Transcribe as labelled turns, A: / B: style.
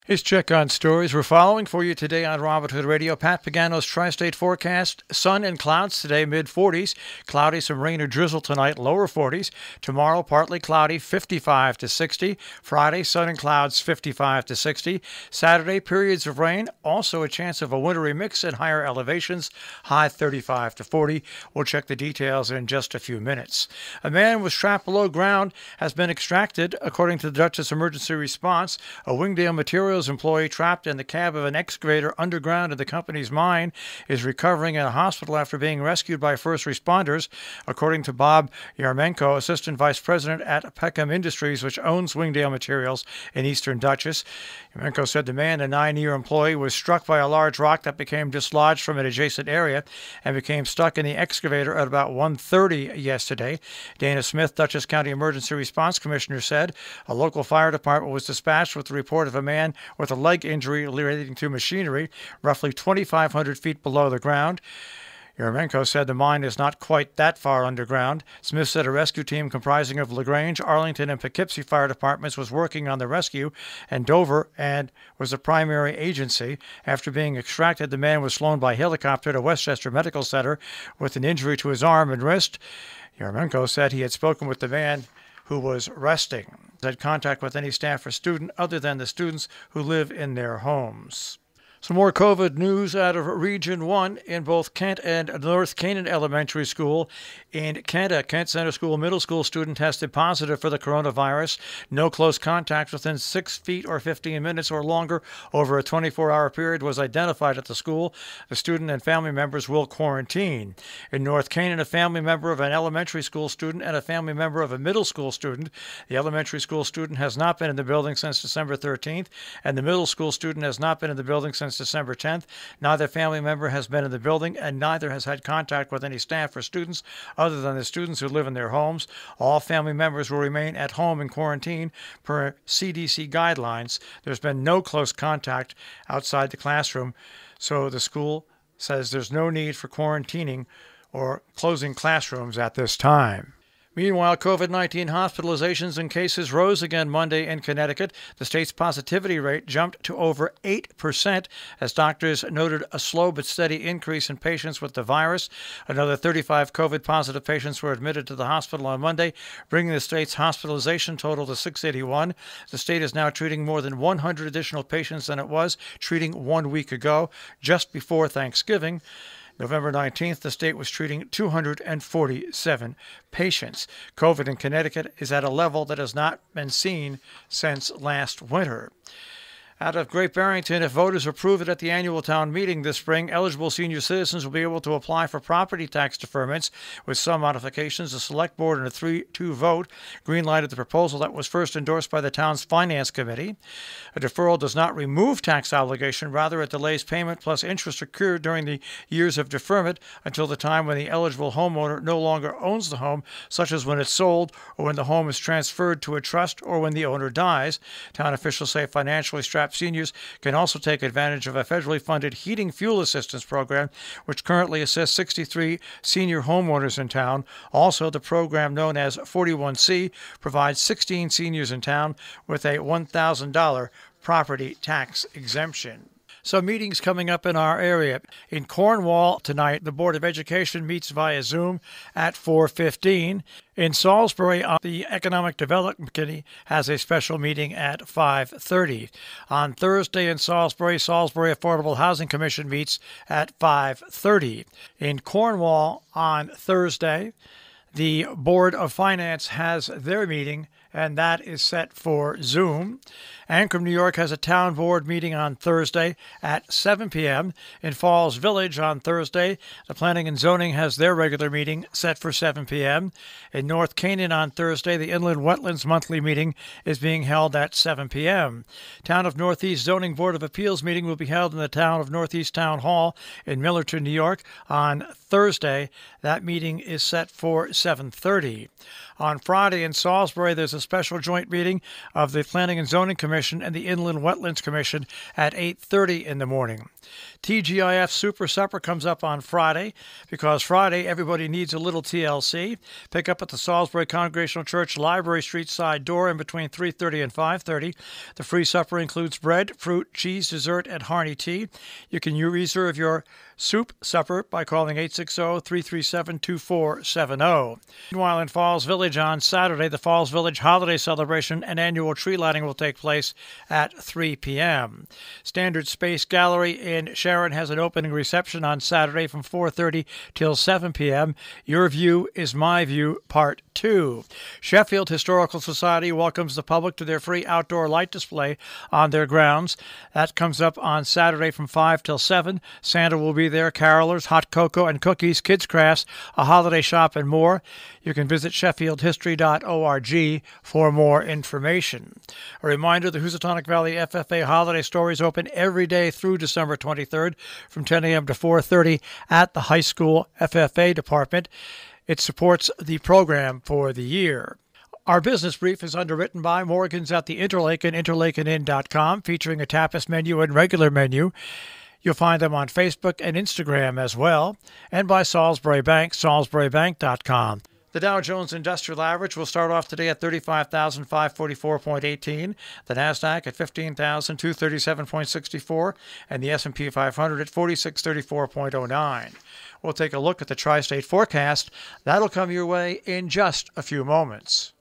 A: His check on stories we're following for you today on Robert Hood Radio. Pat Pagano's tri-state forecast: sun and clouds today, mid-40s. Cloudy, some rain or drizzle tonight, lower 40s. Tomorrow, partly cloudy, 55 to 60. Friday, sun and clouds, 55 to 60. Saturday, periods of rain, also a chance of a wintry mix at higher elevations, high 35 to 40. We'll check the details in just a few minutes. A man was trapped below ground has been extracted, according to the Dutchess Emergency Response. A Wingdale Materials employee trapped in the cab of an excavator underground in the company's mine is recovering in a hospital after being rescued by first responders, according to Bob Yarmenko, Assistant Vice President at Peckham Industries, which owns Wingdale Materials in Eastern Dutchess. Yarmenko said the man, a 9-year employee, was struck by a large rock that became dislodged from an adjacent area and became stuck in the excavator at about 1:30 yesterday. Dana Smith, Dutchess County Emergency Response Commissioner, said a local fire department was dispatched with the report of a man with a leg injury relating to machinery roughly 2,500 feet below the ground. Yarmenko said the mine is not quite that far underground. Smith said a rescue team comprising of LaGrange, Arlington, and Poughkeepsie fire departments was working on the rescue, and Dover was the primary agency. After being extracted, the man was flown by helicopter to Westchester Medical Center with an injury to his arm and wrist. Yarmenko said he had spoken with the man who was resting, had contact with any staff or student other than the students who live in their homes. Some more COVID news out of Region 1 in both Kent and North Canaan Elementary School. In Kent, Kent Center School middle school student tested positive for the coronavirus. No close contact within 6 feet or 15 minutes or longer over a 24-hour period was identified at the school. The student and family members will quarantine. In North Canaan, a family member of an elementary school student and a family member of a middle school student. The elementary school student has not been in the building since December 13th, and the middle school student has not been in the building since December 10th. Neither family member has been in the building, and neither has had contact with any staff or students other than the students who live in their homes. All family members will remain at home in quarantine per CDC guidelines. There's been no close contact outside the classroom, so the school says there's no need for quarantining or closing classrooms at this time. Meanwhile, COVID-19 hospitalizations and cases rose again Monday in Connecticut. The state's positivity rate jumped to over 8% as doctors noted a slow but steady increase in patients with the virus. Another 35 COVID-positive patients were admitted to the hospital on Monday, bringing the state's hospitalization total to 681. The state is now treating more than 100 additional patients than it was treating 1 week ago, just before Thanksgiving. November 19th, the state was treating 247 patients. COVID in Connecticut is at a level that has not been seen since last winter. Out of Great Barrington, if voters approve it at the annual town meeting this spring, eligible senior citizens will be able to apply for property tax deferments with some modifications. The select board in a 3-2 vote greenlighted the proposal that was first endorsed by the town's finance committee. A deferral does not remove tax obligation. Rather, it delays payment plus interest accrued during the years of deferment until the time when the eligible homeowner no longer owns the home, such as when it's sold or when the home is transferred to a trust or when the owner dies. Town officials say financially strapped seniors can also take advantage of a federally funded heating fuel assistance program, which currently assists 63 senior homeowners in town. Also, the program known as 41C provides 16 seniors in town with a $1,000 property tax exemption. Some meetings coming up in our area. In Cornwall tonight, the Board of Education meets via Zoom at 4:15. In Salisbury, the Economic Development Committee has a special meeting at 5:30. On Thursday in Salisbury Affordable Housing Commission meets at 5:30. In Cornwall on Thursday, the Board of Finance has their meeting, and that is set for Zoom. Ancrum, New York has a town board meeting on Thursday at 7 p.m. In Falls Village on Thursday, the Planning and Zoning has their regular meeting set for 7 p.m. In North Canaan on Thursday, the Inland Wetlands monthly meeting is being held at 7 p.m. Town of Northeast Zoning Board of Appeals meeting will be held in the Town of Northeast Town Hall in Millerton, New York on Thursday. That meeting is set for 7:30. On Friday in Salisbury, there's a special joint meeting of the Planning and Zoning Commission Commission and the Inland Wetlands Commission at 8:30 in the morning. TGIF Super Supper comes up on Friday because Friday everybody needs a little TLC. Pick up at the Salisbury Congregational Church Library Street side door in between 3:30 and 5:30. The free supper includes bread, fruit, cheese, dessert, and Harney tea. You can reserve your soup supper by calling 860-337-2470. Meanwhile, in Falls Village on Saturday, the Falls Village Holiday Celebration and annual tree lighting will take place at 3 p.m. Standard Space Gallery in Sharon has an opening reception on Saturday from 4:30 till 7 p.m. Your View is My View, Part 2. Sheffield Historical Society welcomes the public to their free outdoor light display on their grounds. That comes up on Saturday from 5 till 7. Santa will be there, carolers, hot cocoa and cookies, kids' crafts, a holiday shop, and more. You can visit sheffieldhistory.org for more information. A reminder, the Housatonic Valley FFA Holiday Store is open every day through December 23rd from 10 a.m. to 4:30 at the high school FFA department. It supports the program for the year. Our business brief is underwritten by Morgan's at the Interlake and interlakeandinn.com, featuring a tapas menu and regular menu. You'll find them on Facebook and Instagram as well, and by Salisbury Bank, salisburybank.com. The Dow Jones Industrial Average will start off today at 35,544.18, the Nasdaq at 15,237.64, and the S&P 500 at 4634.09. We'll take a look at the tri-state forecast. That'll come your way in just a few moments.